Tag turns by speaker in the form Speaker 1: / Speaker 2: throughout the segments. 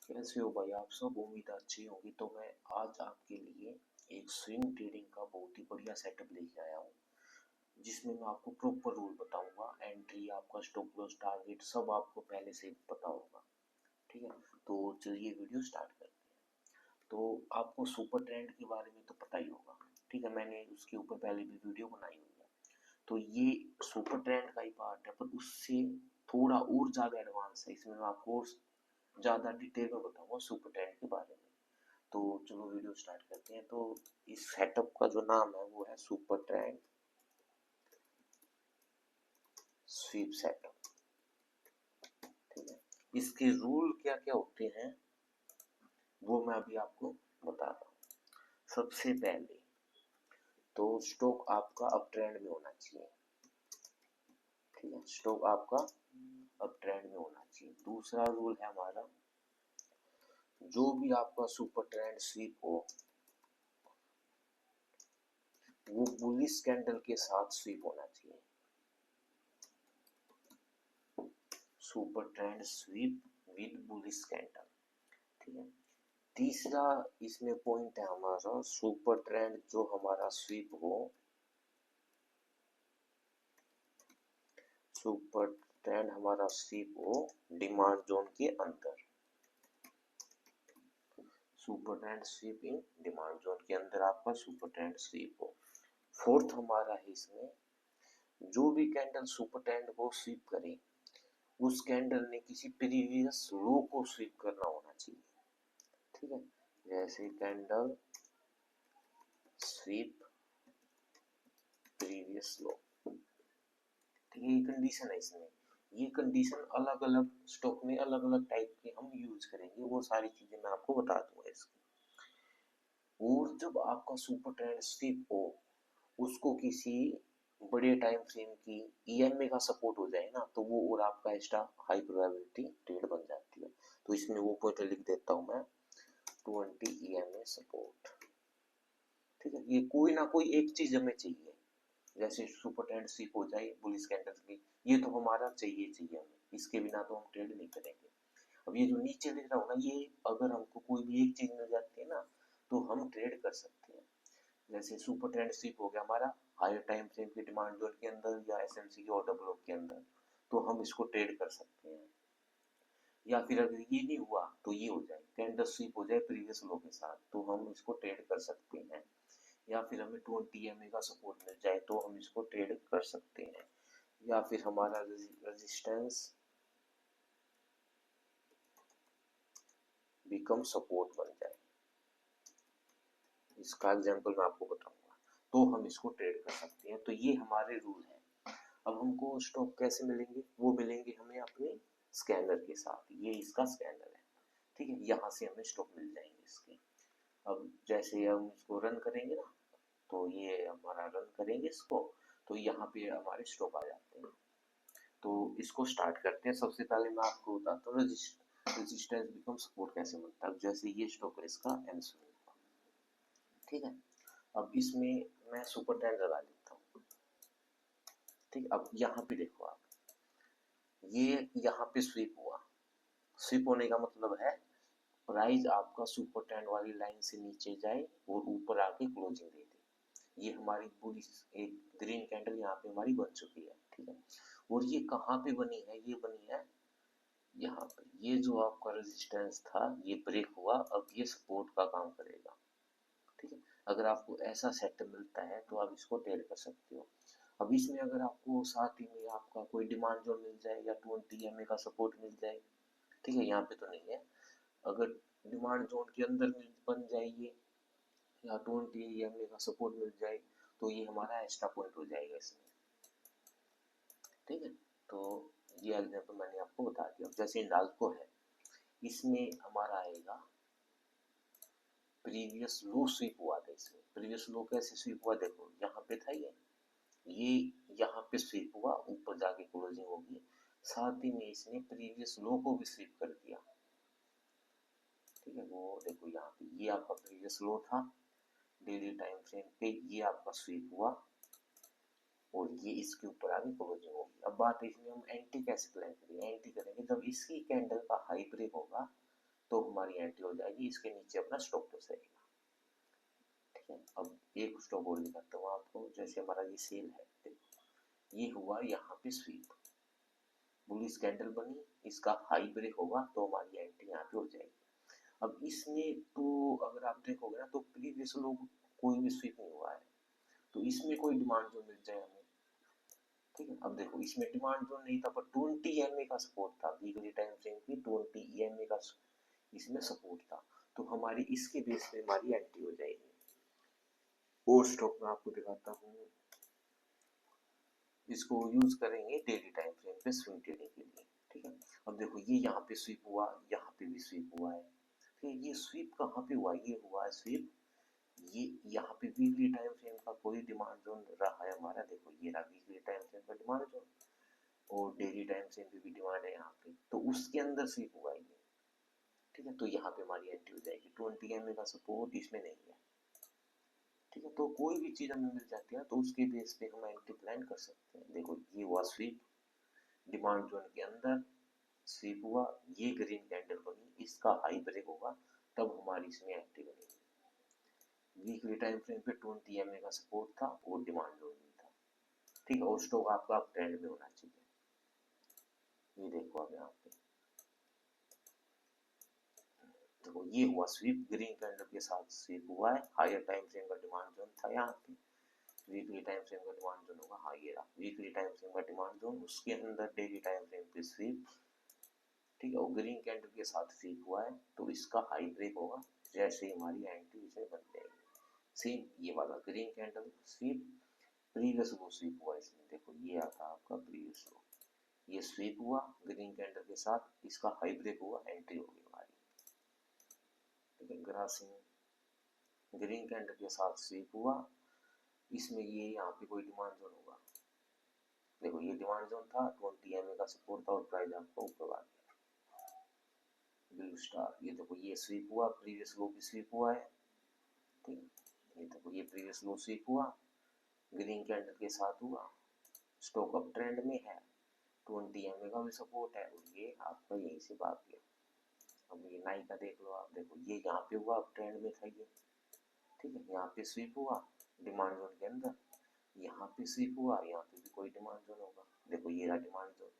Speaker 1: कैसे हो भाई आप सब। उम्मीद अच्छी होगी। तो मैं आज आपके लिए एक स्विंग ट्रेडिंग का बहुत ही बढ़िया सेटअप लेके आया हूँ, जिसमें मैं आपको प्रॉपर रूल बताऊंगा। एंट्री, आपका स्टॉप लॉस, टारगेट सब आपको पहले से पता होगा। ठीक है, तो चलिए वीडियो स्टार्ट करते हैं। तो आपको सुपर ट्रेंड के बारे में तो पता ही होगा। ठीक है, मैंने उसके ऊपर पहले भी वीडियो बनाई हुई है। तो ये सुपर ट्रेंड का ही पार्ट है, पर उससे थोड़ा और ज्यादा एडवांस है। इसमें मैं आपको ज़्यादा डिटेल में बताऊंगा सुपर ट्रेंड के बारे में। तो चलो वीडियो स्टार्ट करते हैं। तो इस सेटअप का जो नाम है वो है सुपर ट्रेंड स्वीप सेटअप। ठीक है, इसके रूल क्या क्या होते हैं वो मैं अभी आपको बता रहा हूँ। सबसे पहले तो स्टॉक आपका अप ट्रेंड में होना चाहिए। ठीक है, स्टॉक आपका अप ट्रेंड में होना चाहिए। दूसरा रूल है हमारा, जो भी आपका सुपर ट्रेंड स्वीप हो वो बुलिश कैंडल के साथ स्वीप होना चाहिए। Super trend sweep with bullish candle. ठीक है, तीसरा इसमें पॉइंट है हमारा, सुपर ट्रेंड जो हमारा स्वीप हो, सुपर ट्रेंड हमारा स्वीप हो डिमांड जोन के अंदर। Super trend sweep in demand zone के अंदर आपका सुपर ट्रेंड स्वीप हो। फोर्थ हमारा है इसमें, जो भी कैंडल सुपर ट्रेंड को स्वीप करे उस कैंडल ने किसी प्रीवियस लो को स्वीप करना होना चाहिए। ठीक है, जैसे कैंडल स्वीप प्रीवियस लो। ठीक है, ये कंडीशन है इसमें। ये कंडीशन अलग अलग स्टॉक में अलग अलग टाइप के हम यूज करेंगे, वो सारी चीजें मैं आपको बता दूंगा इसकी। और जब आपका सुपर ट्रेंड स्वीप हो, उसको किसी बड़े टाइम फ्रेम की ईएमए का सपोर्ट हो जाए ना, तो वो और आपका एक्स्ट्रा हाई प्रोबेबिलिटी ट्रेड बन जाती है। तो इसमें वो पॉइंट लिख देता हूं मैं, 20 ईएमए सपोर्ट। ठीक है, ये कोई ना कोई एक चीज हमें चाहिए। जैसे सुपर ट्रेंड स्वीप हो जाए बुलिश कैंडल्स की, ये तो हमारा चाहिए चाहिए हमें, इसके बिना तो हम ट्रेड नहीं करेंगे। अब ये जो नीचे लिख रहा हूँ ना, ये अगर हमको कोई भी एक चीज मिल जाती है ना तो हम ट्रेड कर सकते हैं। जैसे सुपर ट्रेंड स्वीप हो गया हमारा हायर टाइम फ्रेम की डिमांड जोन के अंदर या एसएमसी के ऑर्डर ब्लॉक के अंदर, तो हम इसको ट्रेड कर सकते हैं। या फिर अगर ये नहीं हुआ तो ये हो जाए, कैंडल स्वीप हो जाए प्रीवियस लो के साथ, तो हम इसको ट्रेड कर सकते हैं। या फिर हमें 20 एमए का सपोर्ट मिल जाए तो हम इसको ट्रेड कर सकते हैं। या फिर हमारा रेजिस्टेंस बिकम सपोर्ट बन जाए, इसका एग्जांपल मैं आपको बताऊंगा, तो हम इसको ट्रेड कर सकते हैं। तो ये हमारे रूल हैं। अब हमको स्टॉक कैसे मिलेंगे, वो मिलेंगे हमें अपने स्कैनर के साथ। ये इसका स्कैनर है। ठीक है, यहाँ से हमें स्टॉक मिल जाएंगे इसके। अब जैसे हम इसको रन करेंगे ना, तो ये हमारा रन करेंगे इसको, तो यहाँ पे हमारे स्टॉक आ जाते हैं। तो इसको स्टार्ट करते हैं। सबसे पहले मैं आपको बताता हूँ रेजिस्टेंस बिकम सपोर्ट कैसे बनता है। जैसे ये स्टॉक है इसका एंसर। ठीक है, अब इसमें मैं सुपर ट्रेंड लगा देता हूँ। ठीक, अब यहाँ पे देखो आप, ये यहाँ पे स्वीप हुआ। स्वीप होने का मतलब है प्राइस आपका सुपर ट्रेंड वाली लाइन से नीचे जाए और ऊपर आके क्लोजिंग दे दे। ये हमारी पूरी एक ग्रीन कैंडल यहाँ पे हमारी बन चुकी है। ठीक है, और ये कहाँ पे बनी है, ये बनी है यहाँ पे। ये जो आपका रेजिस्टेंस था ये ब्रेक हुआ, अब ये सपोर्ट का काम करेगा। ठीक है, अगर आपको ऐसा सेटअप मिलता है तो आप इसको ट्रेड कर सकते हो। अब इसमें अगर आपको साथ ही में आपका कोई डिमांड जोन मिल जाए या 20 एमए का सपोर्ट मिल जाए, ठीक है, यहाँ पे तो नहीं है, अगर डिमांड जोन के अंदर बन जाएगी या 20 एमए का सपोर्ट मिल जाए, तो ये हमारा एक्स्ट्रा पॉइंट हो जाएगा इसमें। ठीक है, तो ये एग्जांपल मैंने आपको बता दिया। जैसे इंडाल्को है, इसमें हमारा आएगा प्रीवियस लो स्वीप हुआ था। इसमें प्रीवियस लो कैसे स्वीप हुआ, देखो यहाँ पे था ये यहाँ पे स्वीप हुआ, ऊपर जाके क्लोजिंग होगी। साथ ही में इसने प्रीवियस लो को भी स्वीप कर दिया। ठीक है, वो देखो यहाँ पे ये आपका प्रीवियस लो था डेली टाइम फ्रेम पे, ये आपका स्वीप हुआ और ये इसके ऊपर आगे क्लोजिंग होगी। अब बात है इसमें हम एंटी कैसे प्लान करेंगे। एंटी करेंगे जब इसकी कैंडल का हाई ब्रेक होगा, तो हमारी एंट्री हो जाएगी, इसके नीचे अपना स्टॉप लॉस रहेगा। ठीक है, अब एक स्टॉक और दिखाता हूँ आपको। जैसे हमारा ये सेल है, ये हुआ यहाँ पे स्वीप, बुलिश कैंडल बनी, इसका हाई ब्रेक होगा तो हमारी एंट्री यहाँ पे हो जाएगी। अब इसमें तो अगर आप देखोगे ना तो प्रीवियस लोग कोई भी स्वीप नहीं हुआ है, तो इसमें कोई डिमांड जो मिल जाए हमें। ठीक है, अब देखो इसमें डिमांड जो नहीं था, पर 20 EMA का सपोर्ट था, वीकली टाइम फ्रेम की 20 EMA का इसमें सपोर्ट था, तो हमारी इसके बेस पे हमारी एंट्री हो जाएगी। और स्टॉक में आपको दिखाता हूँ, इसको यूज करेंगे डेली टाइम फ्रेम पे स्विंग ट्रेडिंग के लिए। ठीक है, अब देखो ये यहाँ पे स्वीप हुआ, यहाँ पे भी स्वीप हुआ है। फिर ये स्वीप कहाँ पे हुआ, ये हुआ है स्वीप, ये यहाँ पे वीकली टाइम फ्रेम का कोई डिमांड जोन रहा है हमारा, देखो ये रहा वीकली टाइम फ्रेम का डिमांड जोन, और डेली टाइम फ्रेम पे भी डिमांड है यहाँ पे, तो उसके अंदर स्वीप हुआ है ये। ठीक है, तो यहाँ पे हमारी एंट्री हो जाएगी। 20 EMA का सपोर्ट इसमें नहीं है। ठीक है, तो कोई भी चीज हमें मिल जाती है तो उसके बेस पे हम एंट्री प्लान कर सकते हैं। देखो ये हुआ स्वीप, डिमांड जोन के अंदर स्वीप हुआ, ये ग्रीन कैंडल बनी, इसका हाई ब्रेक होगा तब हमारी इसमें एंट्री बनेगी। वीकली टाइम फ्रेम पे 20 EMA का सपोर्ट था और डिमांड जोन में था। ठीक है, और स्टॉक आपका अप ट्रेंड में होना चाहिए। ये देखो अब यहाँ पे देखो ये हुआ स्वीप, ग्रीन कैंडल के साथ स्वीप हुआ है, हायर टाइम फ्रेम का डिमांड जोन था यहाँ पे, वीकली टाइम फ्रेम का डिमांड जोन होगा हायर, वीकली टाइम फ्रेम का डिमांड जोन, उसके अंदर डेली टाइम फ्रेम पे स्वीप। ठीक है, और ग्रीन कैंडल के साथ स्वीप हुआ है तो इसका हाई ब्रेक होगा, जैसे हमारी एंट्री इसमें बन जाएगी। सेम ये वाला green candle sweep, previous low sweep हुआ इसमें, देखो ये आता आपका प्रीवियस लो, ये स्वीप हुआ ग्रीन कैंडल के साथ, इसका हाई ब्रेक हुआ, एंट्री होगी हमारी। ठीक है, ग्रासिंग ग्रीन कैंडल के साथ स्वीप हुआ, इसमें ये यहाँ पे कोई डिमांड जोन होगा, देखो ये डिमांड जोन था, 20 EMA का सपोर्ट था और प्राइस आपका ऊपर आ गया। ब्लू स्टार, ये देखो ये स्वीप हुआ, प्रीवियस लो भी स्वीप हुआ है। ठीक है, ये देखो ये प्रीवियस लो स्वीप हुआ, ग्रीन कैंडल के साथ हुआ, स्टॉक अप ट्रेंड में है, 20 EMA का भी सपोर्ट है, और ये आपका यहीं से भाग गया। अब ये नाई का देख लो आप, देखो ये यहाँ पे हुआ, अप ट्रेंड में था ये। ठीक है, यहाँ पे स्वीप हुआ डिमांड जोन के अंदर, यहाँ पे स्वीप हुआ, यहाँ पे भी कोई डिमांड जोन होगा, देखो ये रहा डिमांड जोन,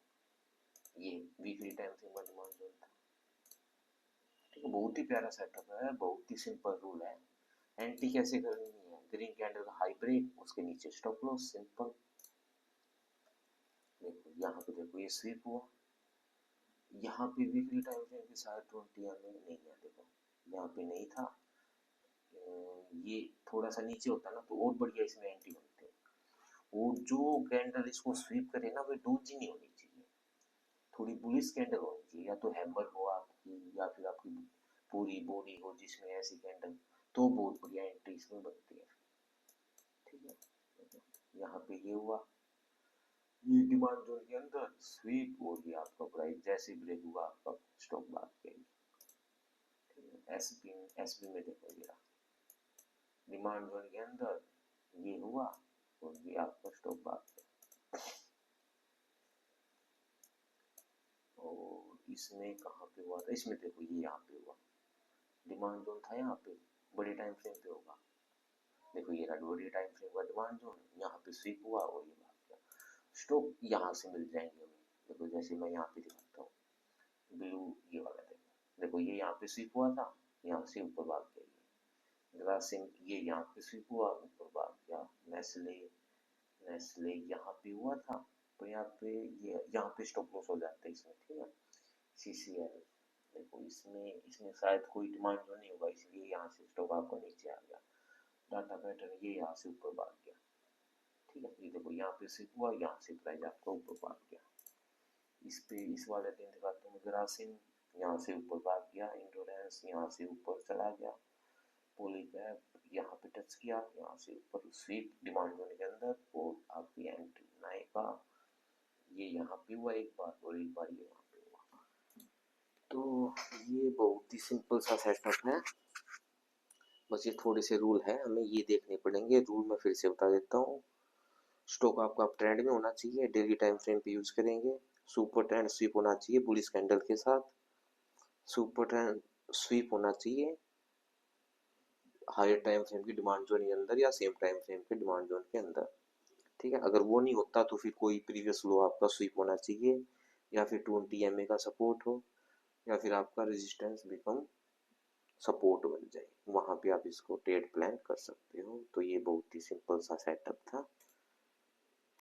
Speaker 1: ये वीकली टाइम फ्रेम का डिमांड जोन था। ठीक है, बहुत ही प्यारा सेटअप है, बहुत ही सिंपल रूल है। एंट्री कैसे करनी है, ग्रीन कैंडल का हाई ब्रेक, उसके नीचे स्टॉप लॉस, सिंपल। देखो यहाँ पे देखो ये स्वीप हुआ, यहाँ पे वीकली टाइम फ्रेम के साथ 20 EMA नहीं है, देखो यहाँ पे नहीं था, ये थोड़ा सा नीचे होता ना तो और बढ़िया इसमें एंट्री बनती है। और जो कैंडल इसको स्वीप करे ना, वो डोजी नहीं होनी चाहिए, थोड़ी बुलिश कैंडल होनी चाहिए, या तो हैमर हो आपकी, या फिर आपकी पूरी बॉडी हो जिसमें ऐसी कैंडल, तो बहुत बढ़िया एंट्री इसमें बनती है। ठीक है, यहाँ पे ये हुआ, ये डिमांड जोन के अंदर स्वीप, और ये आपका प्राइस जैसे ब्रेक हुआ आपका स्टॉक भाग गई। एसपी में देखो ये डिमांड जोन के अंदर ये हुआ, और ये आपका स्टॉक भाग गया। और इसमें कहाँ पे हुआ था, इसमें देखो ये यहाँ पे हुआ, डिमांड जोन था यहाँ पे, बड़े टाइम फ्रेम पे होगा, देखो ये रहा बड़ी टाइम फ्रेम का डिमांड जोन, यहाँ पे स्वीप हुआ और ये भाग गया। स्टॉक यहाँ से मिल जाएंगे हमें, देखो जैसे मैं यहाँ पे दिखाता हूँ, ब्लू ये वाला देखो, देखो ये यहाँ पे स्वीप हुआ था, यहाँ से ऊपर भाग गया ये ग्रासिम, ये यहाँ पे स्वीप हुआ ऊपर भाग गया। नेस्ले, नेस्ले यहाँ पे हुआ था, तो यहाँ पे ये यहाँ पे स्टॉप लॉस हो जाता है इसमें। ठीक है, CCL देखो इसमें इसमें शायद कोई डिमांड जो नहीं होगा, इसलिए यहाँ से स्टॉक आपको नीचे आ गया। डाटा पैटर्न ये यहाँ से ऊपर भाग गया। ठीक है, ये देखो यहाँ पे स्विप हुआ, यहाँ से प्राइस आपका ऊपर भाग गया। इस पे इस वाले दिन दिखाता हूँ, ग्रासिम यहाँ से ऊपर भाग गया, इंडोरेंस यहाँ से ऊपर चला गया, पॉलीकैप यहाँ पे टच किया, यहाँ से ऊपर स्वीप डिमांड जोन के अंदर, और आपकी एंट्री नाइका ये यहाँ पे हुआ एक बार, और एक बार ये यहाँ पे हुआ। तो ये बहुत ही सिंपल सा सेटअप है, बस ये थोड़े से रूल है हमें ये देखने पड़ेंगे। रूल मैं फिर से बता देता हूँ, स्टॉक आपका अप ट्रेंड में होना चाहिए, डेली टाइम फ्रेम पे यूज करेंगे, सुपर ट्रेंड स्वीप होना चाहिए बुलिश कैंडल के साथ, सुपर ट्रेंड स्वीप होना चाहिए हायर टाइम फ्रेम की डिमांड जोन के अंदर या सेम टाइम फ्रेम के डिमांड जोन के अंदर। ठीक है, अगर वो नहीं होता तो फिर कोई प्रीवियस लो आपका स्वीप होना चाहिए, या फिर 20 MA का सपोर्ट हो, या फिर आपका रेजिस्टेंस बिकम सपोर्ट बन जाए, वहां पे आप इसको ट्रेड प्लान कर सकते हो। तो ये बहुत ही सिंपल सा सेटअप था।